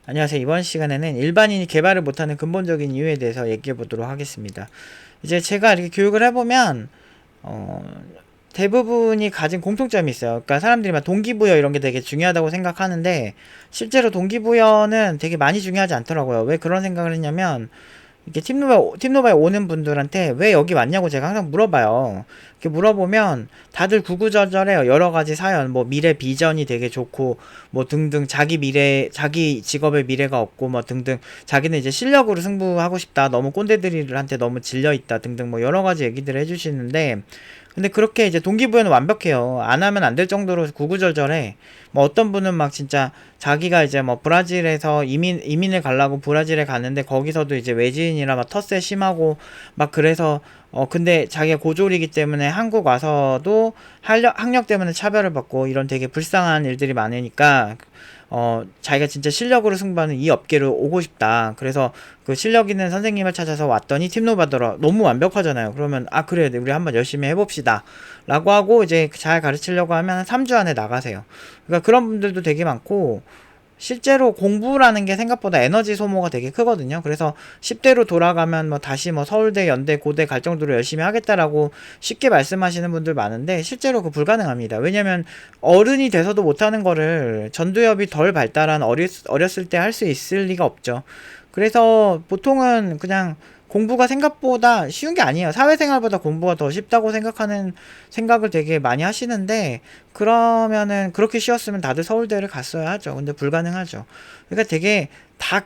안녕하세요. 이번 시간에는 일반인이 개발을 못하는 근본적인 이유에 대해서 얘기해 보도록 하겠습니다. 이제 제가 이렇게 교육을 해보면, 어, 대부분이 가진 공통점이 있어요. 그러니까 사람들이 막 동기부여 이런 게 되게 중요하다고 생각하는데, 실제로 동기부여는 되게 많이 중요하지 않더라고요. 왜 그런 생각을 했냐면, 이렇게 팀노바에 오는 분들한테 왜 여기 왔냐고 제가 항상 물어봐요. 이렇게 물어보면 다들 구구절절해요. 여러 가지 사연, 뭐 미래 비전이 되게 좋고, 뭐 등등 자기 직업의 미래가 없고, 뭐 등등 자기는 이제 실력으로 승부하고 싶다. 너무 꼰대들한테 너무 질려 있다. 등등 뭐 여러 가지 얘기들을 해주시는데, 근데 그렇게 이제 동기부여는 완벽해요. 안 하면 안 될 정도로 구구절절해. 뭐 어떤 분은 막 진짜 자기가 이제 뭐 브라질에서 이민을 가려고 브라질에 갔는데 거기서도 이제 외지인이라 막 텃세 심하고 막 그래서 근데 자기가 고졸이기 때문에 한국 와서도 학력 때문에 차별을 받고 이런 되게 불쌍한 일들이 많으니까 자기가 진짜 실력으로 승부하는 이 업계로 오고 싶다. 그래서 그 실력 있는 선생님을 찾아서 왔더니 팀노바더라. 너무 완벽하잖아요. 그러면 그래 우리 한번 열심히 해봅시다. 라고 하고 이제 잘 가르치려고 하면 3주 안에 나가세요. 그러니까 그런 분들도 되게 많고 실제로 공부라는 게 생각보다 에너지 소모가 되게 크거든요. 그래서 10대로 돌아가면 뭐 다시 뭐 서울대, 연대, 고대 갈 정도로 열심히 하겠다라고 쉽게 말씀하시는 분들 많은데 실제로 그 불가능합니다. 왜냐면 어른이 돼서도 못하는 거를 전두엽이 덜 발달한 어렸을 때 할 수 있을 리가 없죠. 그래서 보통은 그냥 공부가 생각보다 쉬운 게 아니에요. 사회생활보다 공부가 더 쉽다고 생각하는 생각을 되게 많이 하시는데 그러면은 그렇게 쉬웠으면 다들 서울대를 갔어야 하죠. 근데 불가능하죠. 그러니까 되게 다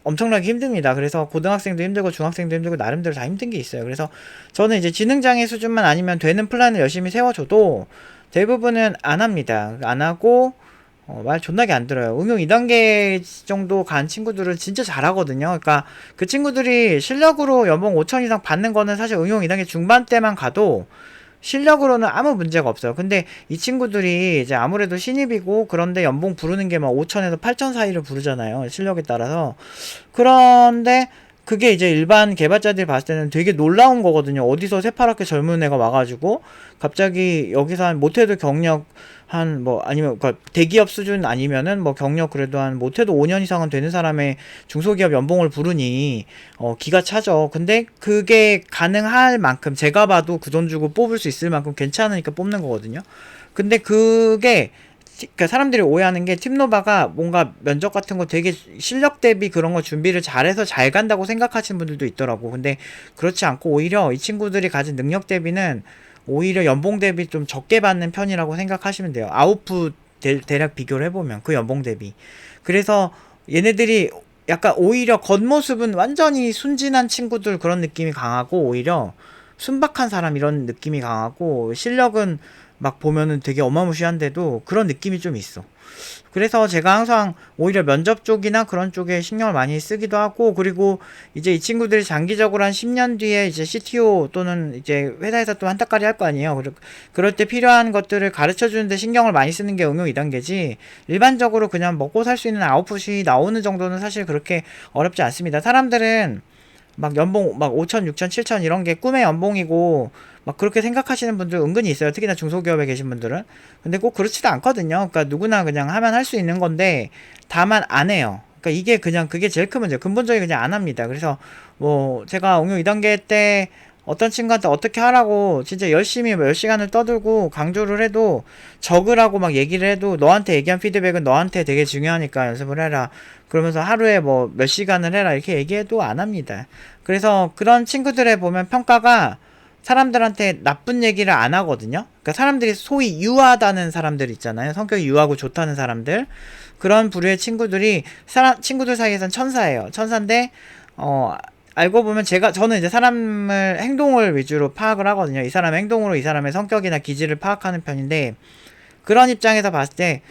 엄청나게 힘듭니다. 그래서 고등학생도 힘들고 중학생도 힘들고 나름대로 다 힘든 게 있어요. 그래서 저는 이제 지능장애 수준만 아니면 되는 플랜을 열심히 세워줘도 대부분은 안 합니다. 안 하고 말 존나게 안 들어요. 응용 2단계 정도 간 친구들은 진짜 잘하거든요. 그러니까 그 친구들이 실력으로 연봉 5천 이상 받는 거는 사실 응용 2단계 중반 때만 가도 실력으로는 아무 문제가 없어요. 근데 이 친구들이 이제 아무래도 신입이고 그런데 연봉 부르는 게 막 5천에서 8천 사이를 부르잖아요. 실력에 따라서. 그런데 그게 이제 일반 개발자들이 봤을 때는 되게 놀라운 거거든요. 어디서 새파랗게 젊은 애가 와가지고 갑자기 여기서 한 못해도 경력 한 뭐 아니면 그러니까 대기업 수준 아니면은 뭐 경력 그래도 한 못해도 5년 이상은 되는 사람의 중소기업 연봉을 부르니 기가 차죠. 근데 그게 가능할 만큼 제가 봐도 그 돈 주고 뽑을 수 있을 만큼 괜찮으니까 뽑는 거거든요. 근데 그게 그러니까 사람들이 오해하는 게 팀노바가 뭔가 면접 같은 거 되게 실력 대비 그런 거 준비를 잘해서 잘 간다고 생각하시는 분들도 있더라고. 근데 그렇지 않고 오히려 이 친구들이 가진 능력 대비는 오히려 연봉 대비 좀 적게 받는 편이라고 생각하시면 돼요. 아웃풋 대략 비교를 해보면 그 연봉 대비. 그래서 얘네들이 약간 오히려 겉모습은 완전히 순진한 친구들 그런 느낌이 강하고 오히려 순박한 사람 이런 느낌이 강하고 실력은 막 보면은 되게 어마무시한데도 그런 느낌이 좀 있어. 그래서 제가 항상 오히려 면접 쪽이나 그런 쪽에 신경을 많이 쓰기도 하고, 그리고 이제 이 친구들이 장기적으로 한 10년 뒤에 이제 CTO 또는 이제 회사에서 또 한따까리 할 거 아니에요. 그럴 때 필요한 것들을 가르쳐 주는데 신경을 많이 쓰는 게 응용 2단계지, 일반적으로 그냥 먹고 살 수 있는 아웃풋이 나오는 정도는 사실 그렇게 어렵지 않습니다. 사람들은 막 연봉 막 5천, 6천, 7천 이런 게 꿈의 연봉이고 막 그렇게 생각하시는 분들 은근히 있어요. 특히나 중소기업에 계신 분들은. 근데 꼭 그렇지도 않거든요. 그러니까 누구나 그냥 하면 할 수 있는 건데 다만 안 해요. 그러니까 이게 그냥 그게 제일 큰 문제예요. 근본적인 그냥 안 합니다. 그래서 뭐 제가 응용 2단계 때 어떤 친구한테 어떻게 하라고 진짜 열심히 몇 시간을 떠들고 강조를 해도 적으라고 막 얘기를 해도 너한테 얘기한 피드백은 너한테 되게 중요하니까 연습을 해라. 그러면서 하루에 뭐 몇 시간을 해라 이렇게 얘기해도 안 합니다. 그래서 그런 친구들의 보면 평가가 사람들한테 나쁜 얘기를 안 하거든요. 그러니까 사람들이 소위 유하다는 사람들 있잖아요. 성격이 유하고 좋다는 사람들. 그런 부류의 친구들이 친구들 사이에선 천사예요. 천사인데 알고 보면 저는 이제 사람을 행동을 위주로 파악을 하거든요. 이 사람의 행동으로 이 사람의 성격이나 기질을 파악하는 편인데 그런 입장에서 봤을 때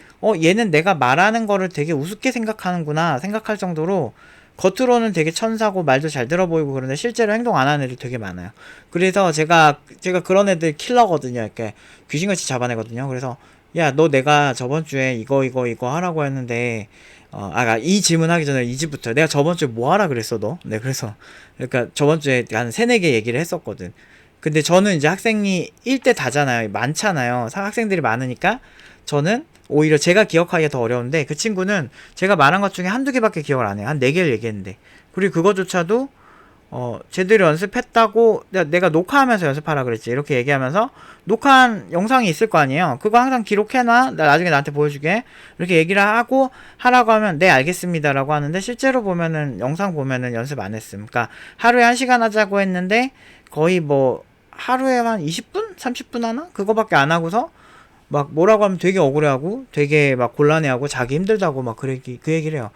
얘는 내가 말하는 거를 되게 우습게 생각하는구나 생각할 정도로 겉으로는 되게 천사고 말도 잘 들어 보이고 그런데 실제로 행동 안 하는 애들 되게 많아요. 그래서 제가 그런 애들 킬러거든요. 이렇게 귀신같이 잡아내거든요. 그래서 야, 너 내가 저번 주에 이거 하라고 했는데 이 질문 하기 전에 이 집부터 내가 저번 주에 뭐 하라 그랬어 너? 네, 그래서 그러니까 저번 주에 한 세네 개 얘기를 했었거든. 근데 저는 이제 학생이 1대 다잖아요. 많잖아요. 학생들이 많으니까 저는 오히려 제가 기억하기가 더 어려운데, 그 친구는 제가 말한 것 중에 한두 개밖에 기억을 안 해요. 한 4개를 얘기했는데. 그리고 그거조차도 제대로 연습했다고, 내가 녹화하면서 연습하라 그랬지, 이렇게 얘기하면서 녹화한 영상이 있을 거 아니에요. 그거 항상 기록해놔, 나 나중에 나한테 보여주게, 이렇게 얘기를 하고 하라고 하면 네 알겠습니다 라고 하는데, 실제로 보면은 영상 보면은 연습 안 했음. 그러니까 하루에 1시간 하자고 했는데 거의 뭐 하루에 한 20분? 30분 하나? 그거밖에 안 하고서 막 뭐라고 하면 되게 억울해하고 되게 막 곤란해하고 자기 힘들다고 막 그 얘기를 해요.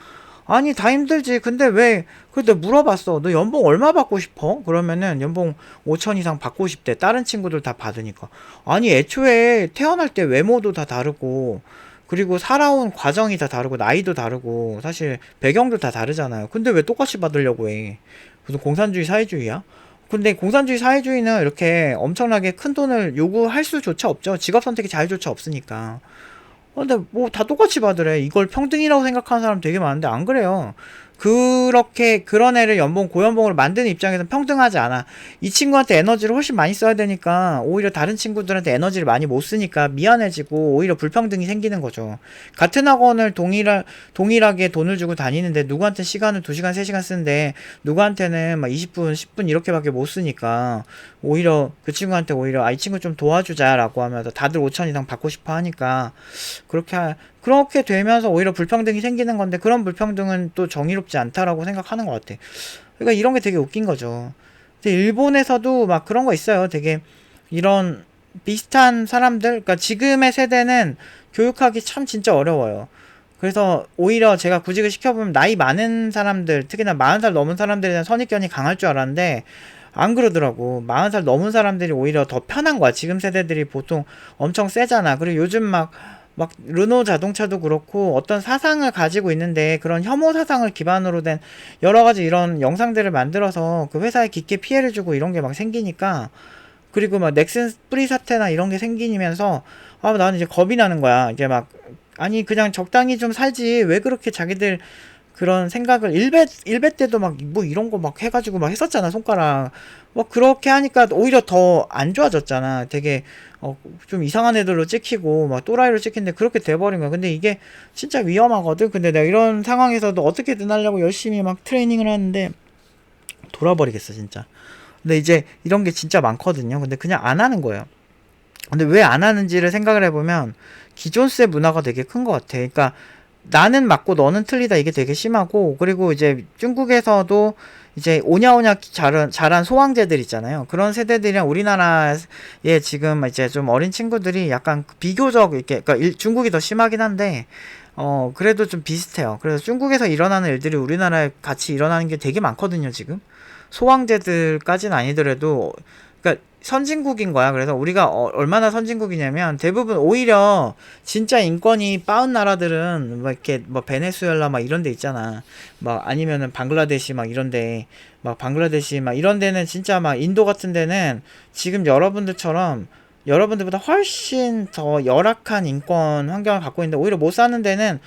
아니 다 힘들지. 근데 왜 근데 물어봤어. 너 연봉 얼마 받고 싶어? 그러면은 연봉 5천 이상 받고 싶대. 다른 친구들 다 받으니까. 아니 애초에 태어날 때 외모도 다 다르고, 그리고 살아온 과정이 다 다르고, 나이도 다르고, 사실 배경도 다 다르잖아요. 근데 왜 똑같이 받으려고 해? 무슨 공산주의 사회주의야? 근데 공산주의 사회주의는 이렇게 엄청나게 큰 돈을 요구할 수조차 없죠. 직업 선택의 자유조차 없으니까. 근데 뭐 다 똑같이 받으래. 이걸 평등이라고 생각하는 사람 되게 많은데 안 그래요. 그렇게 그런 애를 연봉 고연봉으로 만드는 입장에서는 평등하지 않아. 이 친구한테 에너지를 훨씬 많이 써야 되니까 오히려 다른 친구들한테 에너지를 많이 못 쓰니까 미안해지고 오히려 불평등이 생기는 거죠. 같은 학원을 동일하게 돈을 주고 다니는데 누구한테 시간을 2시간 3시간 쓰는데 누구한테는 막 20분 10분 이렇게밖에 못 쓰니까 오히려 그 친구한테 오히려 이 친구 좀 도와주자라고 하면서 다들 5천 이상 받고 싶어 하니까 그렇게 되면서 오히려 불평등이 생기는 건데, 그런 불평등은 또 정의롭지 않다라고 생각하는 것 같아. 그러니까 이런 게 되게 웃긴 거죠. 근데 일본에서도 막 그런 거 있어요. 되게 이런 비슷한 사람들, 그러니까 지금의 세대는 교육하기 참 진짜 어려워요. 그래서 오히려 제가 구직을 시켜보면 나이 많은 사람들, 특히나 40살 넘은 사람들에 대한 선입견이 강할 줄 알았는데 안 그러더라고. 40살 넘은 사람들이 오히려 더 편한 거야. 지금 세대들이 보통 엄청 세잖아. 그리고 요즘 막 르노 자동차도 그렇고 어떤 사상을 가지고 있는데, 그런 혐오 사상을 기반으로 된 여러 가지 이런 영상들을 만들어서 그 회사에 깊게 피해를 주고 이런 게 막 생기니까, 그리고 막 넥슨 뿌리 사태나 이런 게 생기면서 나는 이제 겁이 나는 거야. 이제 막 아니 그냥 적당히 좀 살지 왜 그렇게 자기들 그런 생각을 일베 때도 막 뭐 이런 거 막 해가지고 막 했었잖아, 손가락. 뭐 그렇게 하니까 오히려 더 안 좋아졌잖아. 되게 좀 이상한 애들로 찍히고 막 또라이로 찍히는데 그렇게 돼버린 거야. 근데 이게 진짜 위험하거든. 근데 내가 이런 상황에서도 어떻게든 하려고 열심히 막 트레이닝을 하는데 돌아버리겠어 진짜. 근데 이제 이런 게 진짜 많거든요. 근데 그냥 안 하는 거예요. 근데 왜 안 하는지를 생각을 해보면 기존세 문화가 되게 큰 것 같아. 그러니까 나는 맞고 너는 틀리다, 이게 되게 심하고, 그리고 이제 중국에서도 이제 오냐오냐 자란 소황제들 있잖아요. 그런 세대들이랑 우리나라에 지금 이제 좀 어린 친구들이 약간 비교적 이렇게, 그러니까 중국이 더 심하긴 한데 그래도 좀 비슷해요. 그래서 중국에서 일어나는 일들이 우리나라에 같이 일어나는 게 되게 많거든요 지금. 소황제들까지는 아니더라도, 그러니까 선진국인 거야. 그래서 우리가 얼마나 선진국이냐면, 대부분 오히려 진짜 인권이 빠은 나라들은 막 이렇게 뭐 베네수엘라 막 이런 데 있잖아. 막 아니면은 방글라데시 막 이런 데, 막 방글라데시 막 이런 데는 진짜 막 인도 같은 데는 지금 여러분들보다 훨씬 더 열악한 인권 환경을 갖고 있는데, 오히려 못 사는 데는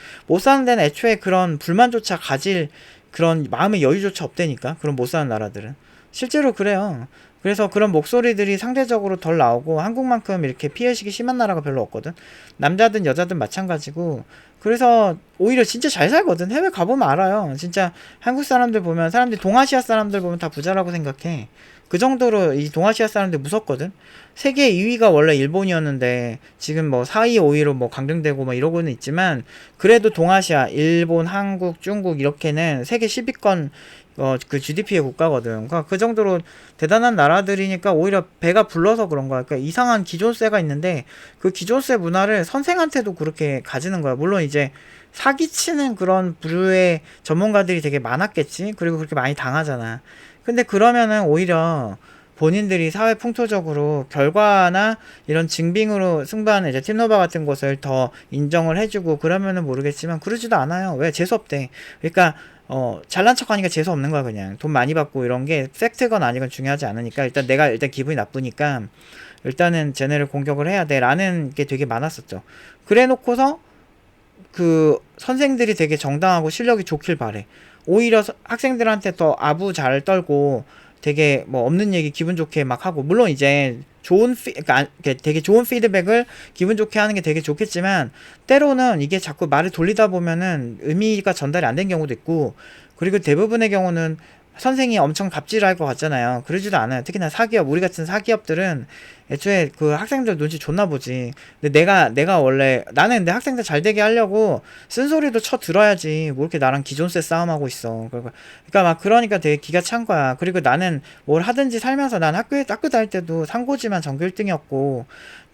애초에 그런 불만조차 가질 그런 마음의 여유조차 없다니까. 그런 못 사는 나라들은 실제로 그래요. 그래서 그런 목소리들이 상대적으로 덜 나오고, 한국만큼 이렇게 피해의식이 심한 나라가 별로 없거든. 남자든 여자든 마찬가지고. 그래서 오히려 진짜 잘 살거든. 해외 가보면 알아요. 진짜 한국 사람들 보면, 사람들이 동아시아 사람들 보면 다 부자라고 생각해. 그 정도로 이 동아시아 사람들 무섭거든. 세계 2위가 원래 일본이었는데 지금 뭐 4위, 5위로 뭐 강등되고 막 이러고는 있지만, 그래도 동아시아, 일본, 한국, 중국 이렇게는 세계 10위권 그 GDP의 국가거든. 그러니까 그 정도로 대단한 나라들이니까 오히려 배가 불러서 그런 거야. 그러니까 이상한 기존세가 있는데, 그 기존세 문화를 선생한테도 그렇게 가지는 거야. 물론 이제 사기치는 그런 부류의 전문가들이 되게 많았겠지. 그리고 그렇게 많이 당하잖아. 근데 그러면은 오히려 본인들이 사회 풍토적으로 결과나 이런 증빙으로 승부하는 이제 팀노바 같은 것을 더 인정을 해주고 그러면은 모르겠지만, 그러지도 않아요. 왜? 재수없대. 그러니까 잘난 척 하니까 재수 없는 거야. 그냥 돈 많이 받고 이런 게 팩트건 아니건 중요하지 않으니까, 일단 내가 기분이 나쁘니까 일단은 쟤네를 공격을 해야 돼 라는 게 되게 많았었죠. 그래 놓고서 그 선생들이 되게 정당하고 실력이 좋길 바래. 오히려 학생들한테 더 아부 잘 떨고 되게 뭐 없는 얘기 기분 좋게 막 하고, 물론 이제 그러니까 되게 좋은 피드백을 기분 좋게 하는 게 되게 좋겠지만, 때로는 이게 자꾸 말을 돌리다 보면은 의미가 전달이 안 된 경우도 있고, 그리고 대부분의 경우는 선생이 엄청 갑질할 것 같잖아요. 그러지도 않아요. 특히나 사기업, 우리 같은 사기업들은 애초에 그 학생들 눈치 존나 보지. 근데 내가 원래, 나는 근데 학생들 잘 되게 하려고 쓴소리도 쳐 들어야지. 뭐 이렇게 나랑 기존세 싸움하고 있어. 그러니까 막 그러니까 되게 기가 찬 거야. 그리고 나는 뭘 하든지 살면서 난 학교 다닐 때도 상고지만 전교 1등이었고,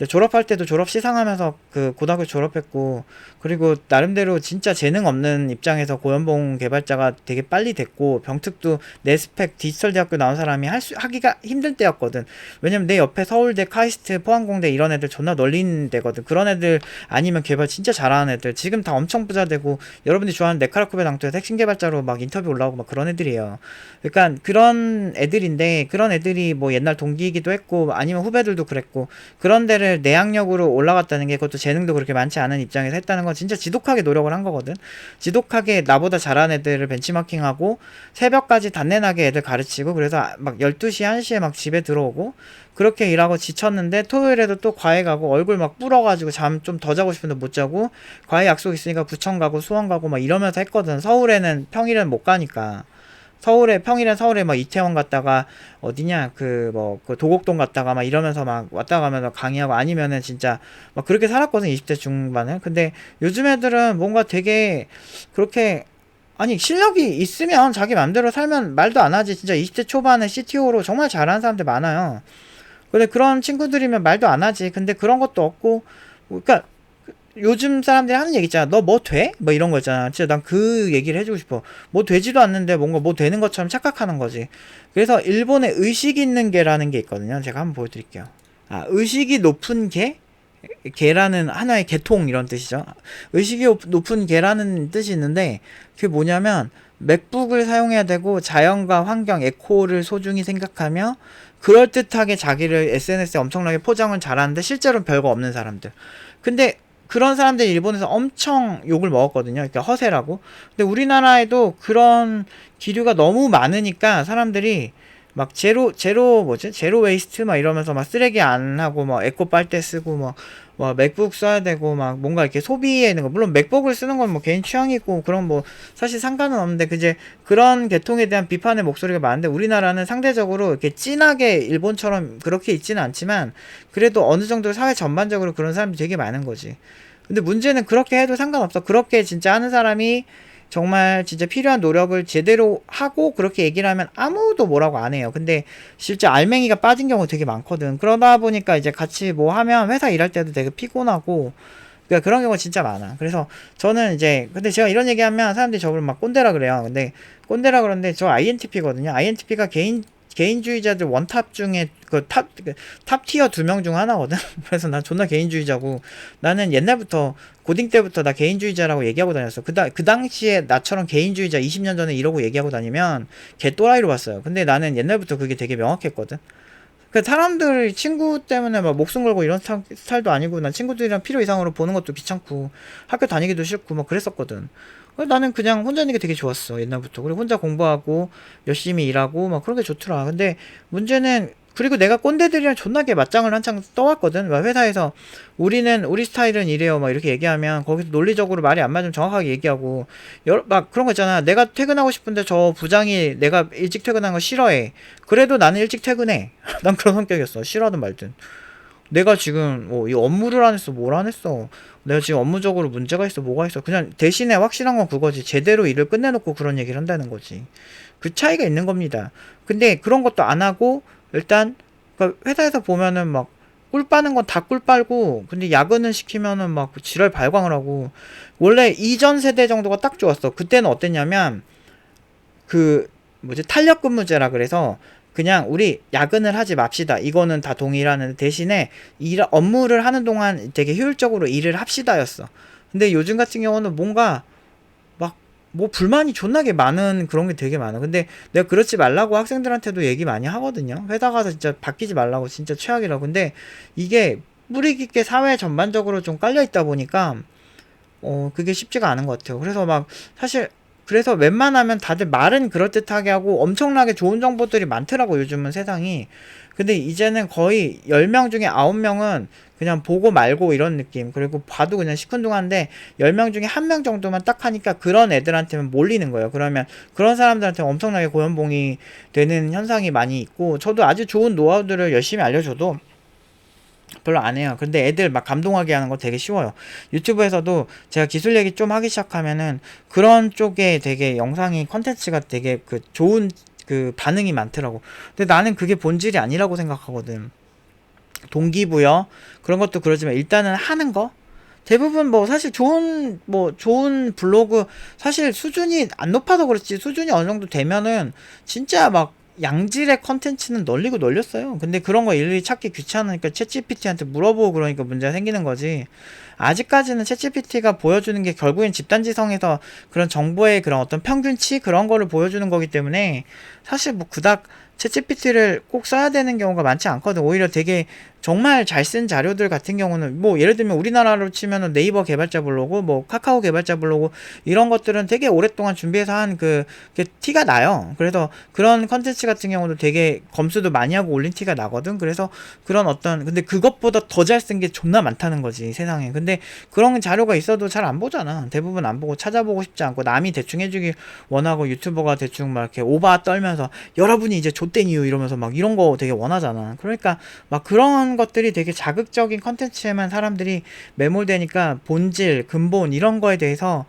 졸업할 때도 졸업 시상하면서 그 고등학교 졸업했고, 그리고 나름대로 진짜 재능 없는 입장에서 고연봉 개발자가 되게 빨리 됐고, 병특도 내 스펙 디지털 대학교 나온 사람이 하기가 힘들 때였거든. 왜냐면 내 옆에 서울대, 카이스트, 포항공대 이런 애들 존나 널린 데거든. 그런 애들 아니면 개발 진짜 잘하는 애들 지금 다 엄청 부자 되고, 여러분들이 좋아하는 네카라쿠베 당토에서 핵심 개발자로 막 인터뷰 올라오고 막 그런 애들이에요. 그러니까 그런 애들인데, 그런 애들이 뭐 옛날 동기이기도 했고 아니면 후배들도 그랬고, 그런 데를 내학력으로 올라갔다는 게, 그것도 재능도 그렇게 많지 않은 입장에서 했다는 건 진짜 지독하게 노력을 한 거거든. 지독하게 나보다 잘하는 애들을 벤치마킹하고 새벽까지 단내나게 애들 가르치고, 그래서 막 12시 1시에 막 집에 들어오고 그렇게 일하고 지쳤는데, 토요일에도 또 과외 가고 얼굴 막 불어가지고 잠 좀 더 자고 싶은데 못 자고, 과외 약속 있으니까 부천 가고 수원 가고 막 이러면서 했거든. 서울에는 평일엔 못 가니까. 평일엔 서울에 막 이태원 갔다가 어디냐 그 도곡동 갔다가 막 이러면서 막 왔다 가면서 강의하고, 아니면은 진짜 막 그렇게 살았거든, 20대 중반에. 근데 요즘 애들은 뭔가 되게 그렇게, 아니 실력이 있으면 자기 맘대로 살면 말도 안 하지. 진짜 20대 초반에 CTO로 정말 잘하는 사람들 많아요. 근데 그런 친구들이면 말도 안 하지. 근데 그런 것도 없고, 그러니까 요즘 사람들이 하는 얘기 있잖아. 너 뭐 돼? 뭐 이런 거 있잖아. 진짜 난 그 얘기를 해주고 싶어. 뭐 되지도 않는데 뭔가 뭐 되는 것처럼 착각하는 거지. 그래서 일본에 의식 있는 개라는 게 있거든요. 제가 한번 보여드릴게요. 의식이 높은 개? 개라는 하나의 개통 이런 뜻이죠. 의식이 높은 개라는 뜻이 있는데, 그게 뭐냐면 맥북을 사용해야 되고 자연과 환경, 에코를 소중히 생각하며 그럴듯하게 자기를 SNS에 엄청나게 포장을 잘하는데 실제로는 별거 없는 사람들. 근데 그런 사람들이 일본에서 엄청 욕을 먹었거든요. 그러니까 허세라고. 근데 우리나라에도 그런 기류가 너무 많으니까 사람들이 막 제로 웨이스트 막 이러면서 막 쓰레기 안 하고 막 에코 빨대 쓰고 막 맥북 써야 되고 막 뭔가 이렇게 소비에 있는 거, 물론 맥북을 쓰는 건 뭐 개인 취향이고 그런 뭐 사실 상관은 없는데, 그제 그런 계통에 대한 비판의 목소리가 많은데, 우리나라는 상대적으로 이렇게 진하게 일본처럼 그렇게 있지는 않지만 그래도 어느 정도 사회 전반적으로 그런 사람들이 되게 많은 거지. 근데 문제는 그렇게 해도 상관없어. 그렇게 진짜 하는 사람이 정말 진짜 필요한 노력을 제대로 하고 그렇게 얘기를 하면 아무도 뭐라고 안 해요. 근데 실제 알맹이가 빠진 경우 되게 많거든. 그러다 보니까 이제 같이 뭐 하면 회사 일할 때도 되게 피곤하고, 그러니까 그런 경우가 진짜 많아. 그래서 저는 이제, 근데 제가 이런 얘기하면 사람들이 저를 막 꼰대라 그래요. 근데 꼰대라 그러는데 저 INTP거든요. INTP가 개인주의자들 원탑 중에 탑 티어 2명 중 하나거든. 그래서 난 존나 개인주의자고, 나는 옛날부터 고딩 때부터 나 개인주의자라고 얘기하고 다녔어. 그 당시에 나처럼 개인주의자 20년 전에 이러고 얘기하고 다니면 개 또라이로 봤어요. 근데 나는 옛날부터 그게 되게 명확했거든. 그 사람들 친구 때문에 막 목숨 걸고 이런 스타일도 아니고, 난 친구들이랑 필요 이상으로 보는 것도 귀찮고 학교 다니기도 싫고 막 그랬었거든. 나는 그냥 혼자 있는 게 되게 좋았어, 옛날부터. 그리고 혼자 공부하고 열심히 일하고 막 그런 게 좋더라. 근데 문제는, 그리고 내가 꼰대들이랑 존나게 맞짱을 한창 떠왔거든. 막 회사에서 우리 스타일은 이래요 막 이렇게 얘기하면 거기서 논리적으로 말이 안 맞으면 정확하게 얘기하고, 막 그런 거 있잖아. 내가 퇴근하고 싶은데 저 부장이 내가 일찍 퇴근하는 거 싫어해. 그래도 나는 일찍 퇴근해. 난 그런 성격이었어, 싫어하든 말든. 내가 지금 이 업무를 안 했어, 뭘 안 했어, 내가 지금 업무적으로 문제가 있어, 뭐가 있어, 그냥 대신에 확실한 건 그거지. 제대로 일을 끝내놓고 그런 얘기를 한다는 거지. 그 차이가 있는 겁니다. 근데 그런 것도 안 하고, 일단 그러니까 회사에서 보면은 막 꿀 빠는 건 다 꿀 빨고, 근데 야근을 시키면은 막 지랄 발광을 하고. 원래 이전 세대 정도가 딱 좋았어. 그때는 어땠냐면 그 탄력 근무제라 그래서 그냥 우리 야근을 하지 맙시다, 이거는 다 동의라는 대신에 업무를 하는 동안 되게 효율적으로 일을 합시다였어. 근데 요즘 같은 경우는 뭔가 막 뭐 불만이 존나게 많은 그런 게 되게 많아. 근데 내가 그렇지 말라고 학생들한테도 얘기 많이 하거든요. 회사 가서 진짜 바뀌지 말라고, 진짜 최악이라고. 근데 이게 뿌리 깊게 사회 전반적으로 좀 깔려 있다 보니까 그게 쉽지가 않은 것 같아요. 그래서 막 사실 그래서 웬만하면 다들 말은 그럴듯하게 하고 엄청나게 좋은 정보들이 많더라고 요즘은 세상이. 근데 이제는 거의 10명 중에 9명은 그냥 보고 말고 이런 느낌. 그리고 봐도 그냥 시큰둥한데 10명 중에 1명 정도만 딱 하니까 그런 애들한테는 몰리는 거예요. 그러면 그런 사람들한테 엄청나게 고연봉이 되는 현상이 많이 있고, 저도 아주 좋은 노하우들을 열심히 알려줘도 별로 안 해요. 근데 애들 막 감동하게 하는 거 되게 쉬워요. 유튜브에서도 제가 기술 얘기 좀 하기 시작하면은 그런 쪽에 되게 영상이 컨텐츠가 되게 그 좋은 그 반응이 많더라고. 근데 나는 그게 본질이 아니라고 생각하거든. 동기부여 그런 것도 그러지만 일단은 하는 거. 대부분 뭐 사실 좋은 블로그 사실 수준이 안 높아서 그렇지, 수준이 어느 정도 되면은 진짜 막 양질의 컨텐츠는 널리고 널렸어요. 근데 그런 거 일일이 찾기 귀찮으니까 챗GPT한테 물어보고 그러니까 문제가 생기는 거지. 아직까지는 챗GPT가 보여주는 게 결국엔 집단지성에서 그런 정보의 그런 어떤 평균치 그런 거를 보여주는 거기 때문에 사실 뭐 그닥 챗GPT를 꼭 써야 되는 경우가 많지 않거든. 오히려 되게 정말 잘 쓴 자료들 같은 경우는 뭐 예를 들면 우리나라로 치면은 네이버 개발자 블로그, 뭐 카카오 개발자 블로그 이런 것들은 되게 오랫동안 준비해서 한 그 티가 나요. 그래서 그런 컨텐츠 같은 경우도 되게 검수도 많이 하고 올린 티가 나거든. 그래서 그런 어떤 근데 그것보다 더 잘 쓴 게 존나 많다는 거지 세상에. 근데 그런 자료가 있어도 잘 안 보잖아. 대부분 안 보고 찾아보고 싶지 않고 남이 대충 해주길 원하고 유튜버가 대충 막 이렇게 오바 떨면서 여러분이 이제 좆된 이유 이러면서 막 이런 거 되게 원하잖아. 그러니까 막 그런 것들이 되게 자극적인 컨텐츠에만 사람들이 매몰되니까 본질, 근본 이런 거에 대해서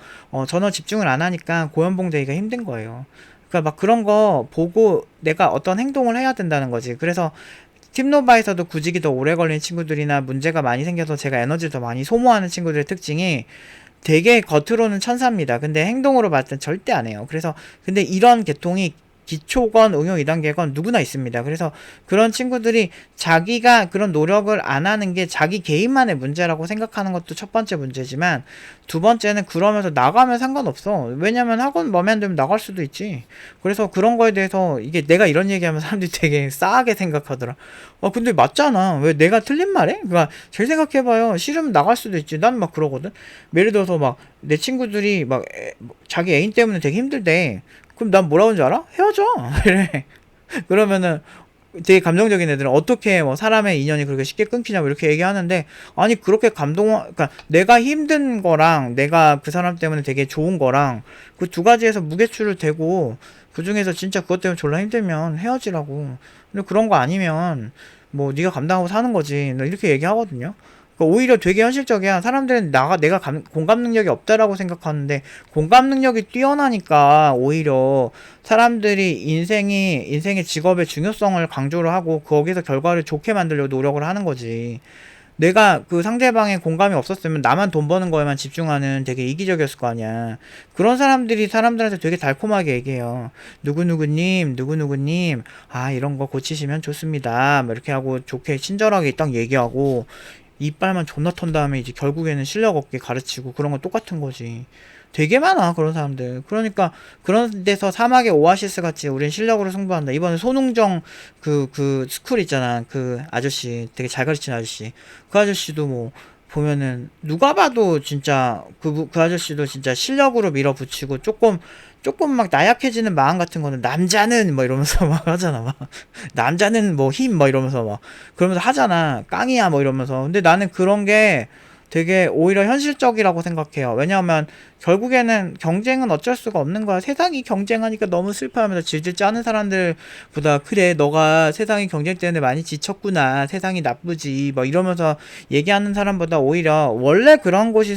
전혀 집중을 안 하니까 고연봉 되기가 힘든 거예요. 그러니까 막 그런 거 보고 내가 어떤 행동을 해야 된다는 거지. 그래서 팀노바에서도 구직이 더 오래 걸린 친구들이나 문제가 많이 생겨서 제가 에너지를 더 많이 소모하는 친구들의 특징이 되게 겉으로는 천사입니다. 근데 행동으로 봤을 땐 절대 안 해요. 그래서 근데 이런 계통이 기초건 응용 2단계건 누구나 있습니다. 그래서 그런 친구들이 자기가 그런 노력을 안 하는 게 자기 개인만의 문제라고 생각하는 것도 첫 번째 문제지만, 두 번째는 그러면서 나가면 상관없어. 왜냐면 학원 마음에 안 들면 나갈 수도 있지. 그래서 그런 거에 대해서 이게 내가 이런 얘기하면 사람들이 되게 싸하게 생각하더라. 근데 맞잖아. 왜 내가 틀린 말해? 그니까 잘 생각해봐요. 싫으면 나갈 수도 있지. 난 막 그러거든. 예를 들어서 막 내 친구들이 막 자기 애인 때문에 되게 힘들대. 그럼 난 뭐라고 하는 줄 알아? 헤어져. 이래. 그러면은 되게 감정적인 애들은 어떻게 뭐 사람의 인연이 그렇게 쉽게 끊기냐고 이렇게 얘기하는데, 아니 그렇게 그러니까 내가 힘든 거랑 내가 그 사람 때문에 되게 좋은 거랑 그 두 가지에서 무게추를 대고 그 중에서 진짜 그것 때문에 졸라 힘들면 헤어지라고. 근데 그런 거 아니면 뭐 네가 감당하고 사는 거지. 나 이렇게 얘기하거든요. 그러니까 오히려 되게 현실적이야. 사람들은 내가 공감 능력이 없다라고 생각하는데, 공감 능력이 뛰어나니까 오히려 사람들이 인생의 직업의 중요성을 강조를 하고 거기서 결과를 좋게 만들려고 노력을 하는 거지. 내가 그 상대방의 공감이 없었으면 나만 돈 버는 거에만 집중하는 되게 이기적이었을 거 아니야. 그런 사람들이 사람들한테 되게 달콤하게 얘기해요. 누구누구님, 이런 거 고치시면 좋습니다. 뭐 이렇게 하고 좋게 친절하게 딱 얘기하고 이빨만 존나 턴 다음에 이제 결국에는 실력 없게 가르치고, 그런 건 똑같은 거지. 되게 많아 그런 사람들. 그러니까 그런 데서 사막의 오아시스 같이 우린 실력으로 승부한다. 이번에 손흥정 그 스쿨 있잖아. 그 아저씨 되게 잘 가르치는 아저씨. 그 아저씨도 뭐 보면은 누가 봐도 진짜 그 아저씨도 진짜 실력으로 밀어붙이고, 조금 막 나약해지는 마음 같은 거는 남자는 뭐 이러면서 막 하잖아. 막 남자는 뭐 힘 뭐 이러면서 막 그러면서 하잖아. 깡이야 뭐 이러면서. 근데 나는 그런 게 되게 오히려 현실적이라고 생각해요. 왜냐하면 결국에는 경쟁은 어쩔 수가 없는 거야. 세상이 경쟁하니까 너무 슬퍼하면서 질질 짜는 사람들보다, 그래 너가 세상이 경쟁 때문에 많이 지쳤구나, 세상이 나쁘지 뭐 이러면서 얘기하는 사람보다 오히려 원래 그런 곳이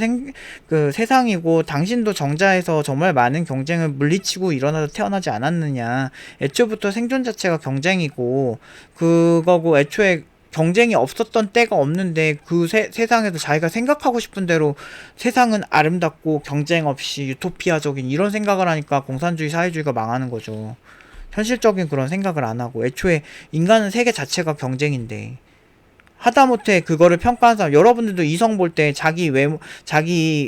그 세상이고 당신도 정자에서 정말 많은 경쟁을 물리치고 일어나서 태어나지 않았느냐, 애초부터 생존 자체가 경쟁이고 그거고, 애초에 경쟁이 없었던 때가 없는데 그 세상에서 자기가 생각하고 싶은 대로 세상은 아름답고 경쟁 없이 유토피아적인 이런 생각을 하니까 공산주의 사회주의가 망하는 거죠. 현실적인 그런 생각을 안 하고, 애초에 인간은 세계 자체가 경쟁인데 하다못해 그거를 평가하는 사람, 여러분들도 이성 볼 때 자기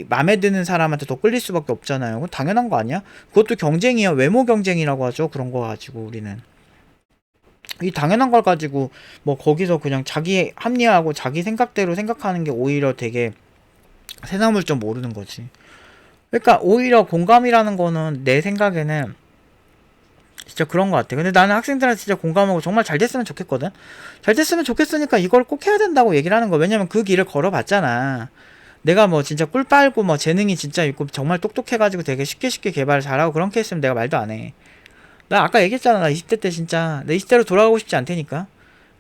맘에 드는 사람한테 더 끌릴 수밖에 없잖아요. 그거 당연한 거 아니야? 그것도 경쟁이야. 외모 경쟁이라고 하죠. 그런 거 가지고 우리는. 이 당연한 걸 가지고 뭐 거기서 그냥 자기 합리화하고 자기 생각대로 생각하는 게 오히려 되게 세상을 좀 모르는 거지. 그러니까 오히려 공감이라는 거는 내 생각에는 진짜 그런 것 같아. 근데 나는 학생들한테 진짜 공감하고 정말 잘 됐으면 좋겠거든. 잘 됐으면 좋겠으니까 이걸 꼭 해야 된다고 얘기를 하는 거야. 왜냐면 그 길을 걸어봤잖아. 내가 뭐 진짜 꿀 빨고 뭐 재능이 진짜 있고 정말 똑똑해가지고 되게 쉽게 개발 잘하고 그런 케이스면 내가 말도 안 해. 나 아까 얘기했잖아. 나 20대 때 진짜 나 20대로 돌아가고 싶지 않다니까.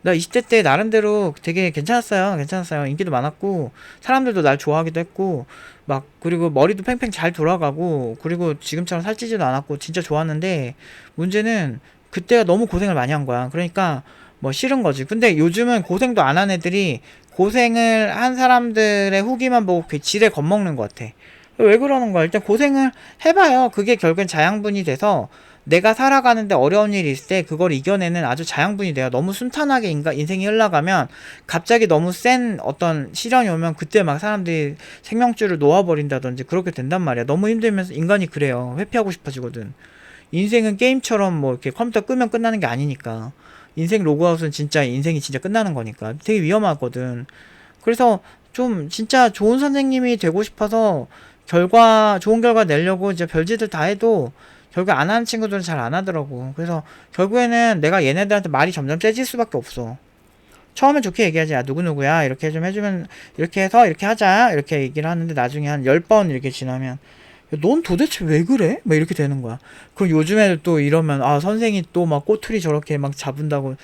나 20대 때 나름대로 되게 괜찮았어요. 괜찮았어요. 인기도 많았고 사람들도 날 좋아하기도 했고 막 그리고 머리도 팽팽 잘 돌아가고 그리고 지금처럼 살찌지도 않았고 진짜 좋았는데 문제는 그때가 너무 고생을 많이 한 거야. 그러니까 뭐 싫은 거지. 근데 요즘은 고생도 안 한 애들이 고생을 한 사람들의 후기만 보고 그 지레 겁먹는 것 같아. 왜 그러는 거야? 일단 고생을 해봐요. 그게 결국엔 자양분이 돼서 내가 살아가는데 어려운 일이 있을 때 그걸 이겨내는 아주 자양분이 돼요. 너무 순탄하게 인생이 흘러가면 갑자기 너무 센 어떤 시련이 오면 그때 막 사람들이 생명줄을 놓아버린다든지 그렇게 된단 말이야. 너무 힘들면서 인간이 그래요. 회피하고 싶어지거든. 인생은 게임처럼 뭐 이렇게 컴퓨터 끄면 끝나는 게 아니니까. 인생 로그아웃은 진짜 인생이 진짜 끝나는 거니까. 되게 위험하거든. 그래서 좀 진짜 좋은 선생님이 되고 싶어서 좋은 결과 내려고 이제 별짓을 다 해도 결국 안 하는 친구들은 잘 안 하더라고. 그래서 결국에는 내가 얘네들한테 말이 점점 세질 수밖에 없어. 처음엔 좋게 얘기하지. 야, 누구누구야. 이렇게 좀 해주면, 이렇게 해서 이렇게 하자. 이렇게 얘기를 하는데 나중에 한 10번 이렇게 지나면 야, 넌 도대체 왜 그래? 막 이렇게 되는 거야. 그럼 요즘에 또 이러면 아 선생이 또 막 꼬투리 저렇게 막 잡는다고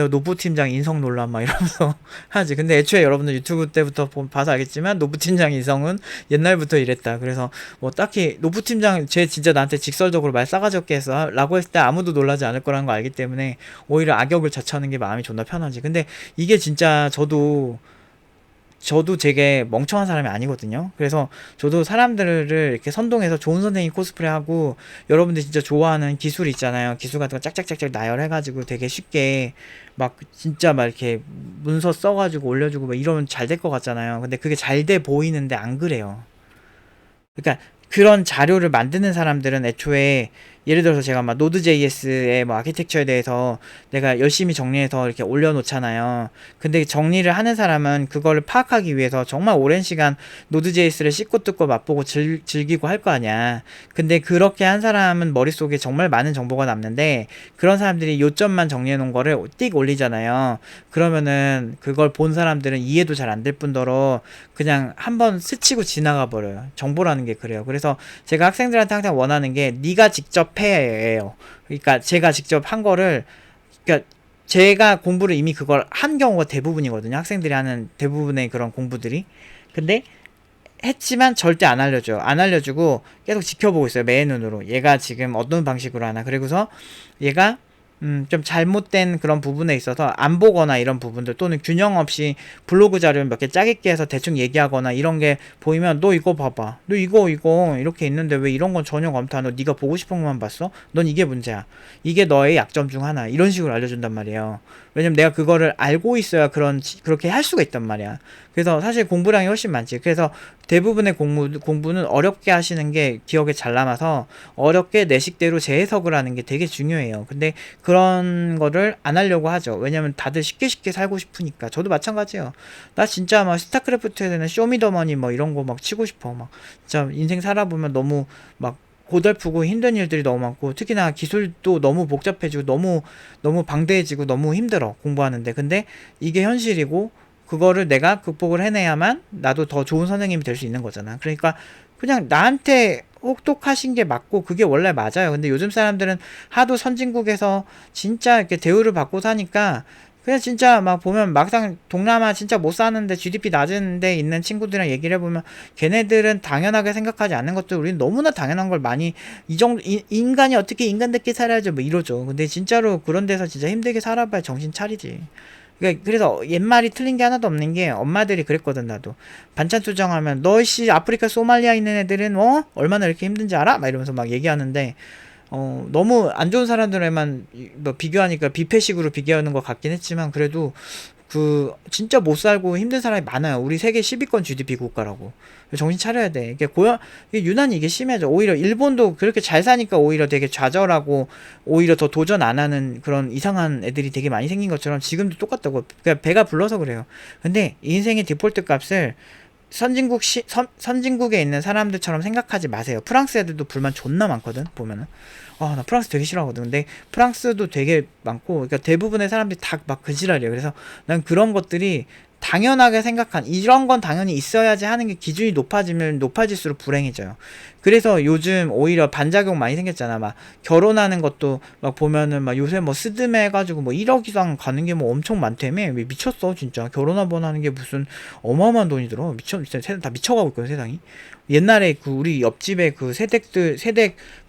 노부 팀장 인성 논란 막 이러면서 하지. 근데 애초에 여러분들 유튜브 때부터 봐서 알겠지만 노부 팀장 인성은 옛날부터 이랬다. 그래서 뭐 딱히 노부 팀장 쟤 진짜 나한테 직설적으로 말 싸가지 없게 했어 라고 했을 때 아무도 놀라지 않을 거라는 거 알기 때문에 오히려 악역을 자처하는 게 마음이 존나 편하지. 근데 이게 진짜 저도 되게 멍청한 사람이 아니거든요. 그래서 저도 사람들을 이렇게 선동해서 좋은 선생님 코스프레하고 여러분들 진짜 좋아하는 기술 있잖아요. 기술 같은 거 짝짝짝짝 나열해가지고 되게 쉽게 막 진짜 막 이렇게 문서 써가지고 올려주고 막 이러면 잘 될 것 같잖아요. 근데 그게 잘 돼 보이는데 안 그래요. 그러니까 그런 자료를 만드는 사람들은 애초에 예를 들어서 제가 막 노드.js의 뭐 아키텍처에 대해서 내가 열심히 정리해서 이렇게 올려놓잖아요. 근데 정리를 하는 사람은 그거를 파악하기 위해서 정말 오랜 시간 노드.js를 씹고 뜯고 맛보고 즐기고 할 거 아니야. 근데 그렇게 한 사람은 머릿속에 정말 많은 정보가 남는데 그런 사람들이 요점만 정리해 놓은 거를 띡 올리잖아요. 그러면은 그걸 본 사람들은 이해도 잘 안 될 뿐더러 그냥 한번 스치고 지나가 버려요. 정보라는 게 그래요. 그래서 제가 학생들한테 항상 원하는 게 네가 직접 해예요. 그러니까 제가 직접 한 거를 그러니까 제가 공부를 이미 그걸 한 경우가 대부분이거든요. 학생들이 하는 대부분의 그런 공부들이. 근데 했지만 절대 안 알려줘요. 안 알려주고 계속 지켜보고 있어요. 매의 눈으로. 얘가 지금 어떤 방식으로 하나. 그리고서 얘가 좀 잘못된 그런 부분에 있어서 안 보거나 이런 부분들 또는 균형 없이 블로그 자료를 몇 개 짜깁기 해서 대충 얘기하거나 이런 게 보이면 너 이거 봐봐. 너 이거 이렇게 있는데 왜 이런 건 전혀 검토 안 하고 네가 보고 싶은 것만 봤어? 넌 이게 문제야. 이게 너의 약점 중 하나. 이런 식으로 알려준단 말이에요. 왜냐면 내가 그거를 알고 있어야 그렇게 할 수가 있단 말이야. 그래서 사실 공부량이 훨씬 많지. 그래서 대부분의 공부는 어렵게 하시는 게 기억에 잘 남아서 어렵게 내 식대로 재해석을 하는 게 되게 중요해요. 근데 그런 거를 안 하려고 하죠. 왜냐면 다들 쉽게 살고 싶으니까. 저도 마찬가지예요. 나 진짜 막 스타크래프트에는 쇼미더머니 뭐 이런 거 막 치고 싶어. 막 진짜 인생 살아보면 너무 막 고달프고 힘든 일들이 너무 많고 특히나 기술도 너무 복잡해지고 너무 방대해지고 너무 힘들어 공부하는데. 근데 이게 현실이고 그거를 내가 극복을 해내야만 나도 더 좋은 선생님이 될 수 있는 거잖아. 그러니까 그냥 나한테 혹독하신 게 맞고 그게 원래 맞아요. 근데 요즘 사람들은 하도 선진국에서 진짜 이렇게 대우를 받고 사니까 그냥 진짜 막 보면 막상 동남아 진짜 못 사는데 GDP 낮은 데 있는 친구들이랑 얘기를 해보면 걔네들은 당연하게 생각하지 않는 것들 우리는 너무나 당연한 걸 많이 이 정도 인간이 어떻게 인간답게 살아야죠 뭐 이러죠. 근데 진짜로 그런 데서 진짜 힘들게 살아봐야 정신 차리지. 그러니까 그래서 옛말이 틀린 게 하나도 없는 게 엄마들이 그랬거든. 나도 반찬 투정하면 너씨 아프리카 소말리아 있는 애들은 얼마나 이렇게 힘든지 알아? 막 이러면서 막 얘기하는데 너무 안 좋은 사람들에만 뭐 비교하니까 뷔페식으로 비교하는 것 같긴 했지만 그래도 그 진짜 못 살고 힘든 사람이 많아요. 우리 세계 10위권 GDP 국가라고. 정신 차려야 돼. 이게 유난히 이게 심해져. 오히려 일본도 그렇게 잘 사니까 오히려 되게 좌절하고 오히려 더 도전 안 하는 그런 이상한 애들이 되게 많이 생긴 것처럼 지금도 똑같다고. 그러니까 배가 불러서 그래요. 근데 인생의 디폴트 값을 선진국에 있는 사람들처럼 생각하지 마세요. 프랑스 애들도 불만 존나 많거든, 보면은. 나 프랑스 되게 싫어하거든. 근데 프랑스도 되게 많고, 그러니까 대부분의 사람들이 다 막 그 지랄이에요. 그래서 난 그런 것들이 당연하게 이런 건 당연히 있어야지 하는 게 기준이 높아지면 높아질수록 불행해져요. 그래서 요즘 오히려 반작용 많이 생겼잖아. 막 결혼하는 것도 막 보면은 막 요새 뭐 스드메 해가지고 뭐 1억 이상 가는 게 뭐 엄청 많다며. 미쳤어 진짜. 결혼 한 번 하는 게 무슨 어마어마한 돈이 들어. 진짜 세상 다 미쳐가고 있거든 세상이. 옛날에 그 우리 옆집에 그 세댁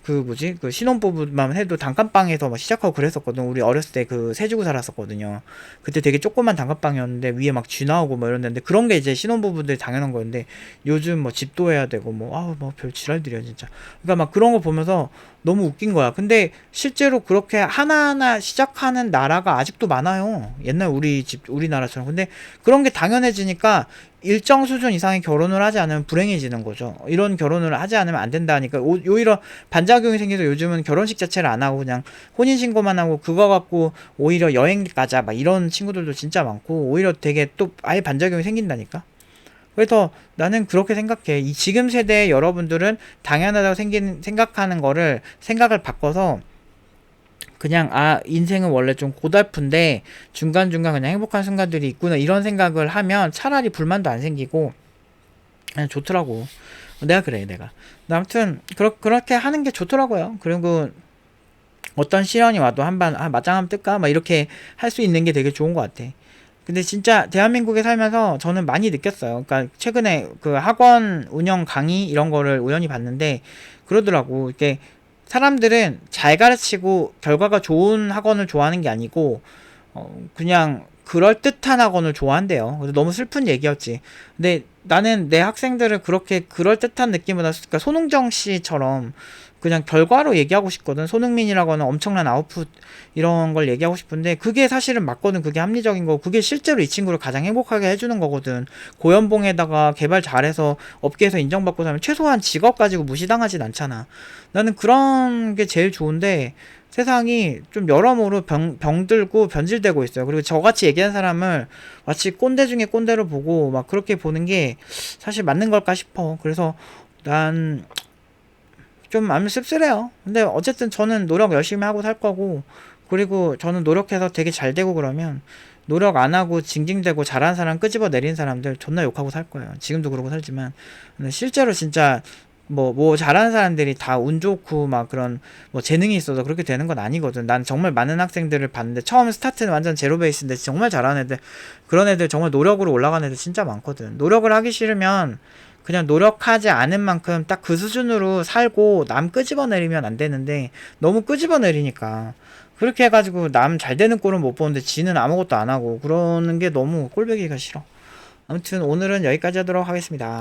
그 뭐지 그 신혼부부만 해도 단칸방에서 막 시작하고 그랬었거든. 우리 어렸을 때 그 세 주고 살았었거든요. 그때 되게 조그만 단칸방이었는데 위에 막 쥐 나오고 뭐 이랬는데 그런 게 이제 신혼부부들 당연한 거였는데 요즘 뭐 집도 해야 되고 뭐 별 지랄들이야 진짜. 그러니까 막 그런 거 보면서 너무 웃긴 거야. 근데 실제로 그렇게 하나하나 시작하는 나라가 아직도 많아요. 옛날 우리나라처럼. 근데 그런 게 당연해지니까 일정 수준 이상의 결혼을 하지 않으면 불행해지는 거죠. 이런 결혼을 하지 않으면 안 된다니까. 오히려 반작용이 생겨서 요즘은 결혼식 자체를 안 하고 그냥 혼인신고만 하고 그거 갖고 오히려 여행 가자 막 이런 친구들도 진짜 많고 오히려 되게 또 아예 반작용이 생긴다니까. 그래서 나는 그렇게 생각해. 이 지금 세대의 여러분들은 당연하다고 생각하는 거를 생각을 바꿔서 그냥 인생은 원래 좀 고달픈데 중간중간 그냥 행복한 순간들이 있구나 이런 생각을 하면 차라리 불만도 안 생기고 그냥 좋더라고. 내가 그래 내가. 아무튼 그렇게 하는 게 좋더라고요. 그리고 어떤 시련이 와도 맞짱 한번 뜰까 막 이렇게 할 수 있는 게 되게 좋은 것 같아. 근데 진짜 대한민국에 살면서 저는 많이 느꼈어요. 그러니까 최근에 그 학원 운영 강의 이런 거를 우연히 봤는데 그러더라고. 이게 사람들은 잘 가르치고 결과가 좋은 학원을 좋아하는 게 아니고 그냥 그럴듯한 학원을 좋아한대요. 그래서 너무 슬픈 얘기였지. 근데 나는 내 학생들을 그렇게 그럴듯한 느낌보다 그러니까 손흥정 씨처럼 그냥 결과로 얘기하고 싶거든. 손흥민이라고는 엄청난 아웃풋 이런 걸 얘기하고 싶은데 그게 사실은 맞거든. 그게 합리적인 거고 그게 실제로 이 친구를 가장 행복하게 해주는 거거든. 고연봉에다가 개발 잘해서 업계에서 인정받고 살면 최소한 직업 가지고 무시당하진 않잖아. 나는 그런 게 제일 좋은데 세상이 좀 여러모로 병들고 변질되고 있어요. 그리고 저같이 얘기한 사람을 마치 꼰대 중에 꼰대로 보고 막 그렇게 보는 게 사실 맞는 걸까 싶어. 그래서 난 좀 마음이 씁쓸해요. 근데 어쨌든 저는 노력 열심히 하고 살 거고 그리고 저는 노력해서 되게 잘 되고 그러면 노력 안 하고 징징대고 잘하는 사람 끄집어 내린 사람들 존나 욕하고 살 거예요. 지금도 그러고 살지만 근데 실제로 진짜 뭐 잘하는 사람들이 다 운 좋고 막 그런 뭐 재능이 있어서 그렇게 되는 건 아니거든. 난 정말 많은 학생들을 봤는데 처음 스타트는 완전 제로 베이스인데 정말 잘하는 애들 그런 애들 정말 노력으로 올라가는 애들 진짜 많거든. 노력을 하기 싫으면 그냥 노력하지 않은 만큼 딱 그 수준으로 살고 남 끄집어 내리면 안 되는데 너무 끄집어 내리니까 그렇게 해가지고 남 잘 되는 꼴은 못 보는데 지는 아무것도 안 하고 그러는 게 너무 꼴보기가 싫어. 아무튼 오늘은 여기까지 하도록 하겠습니다.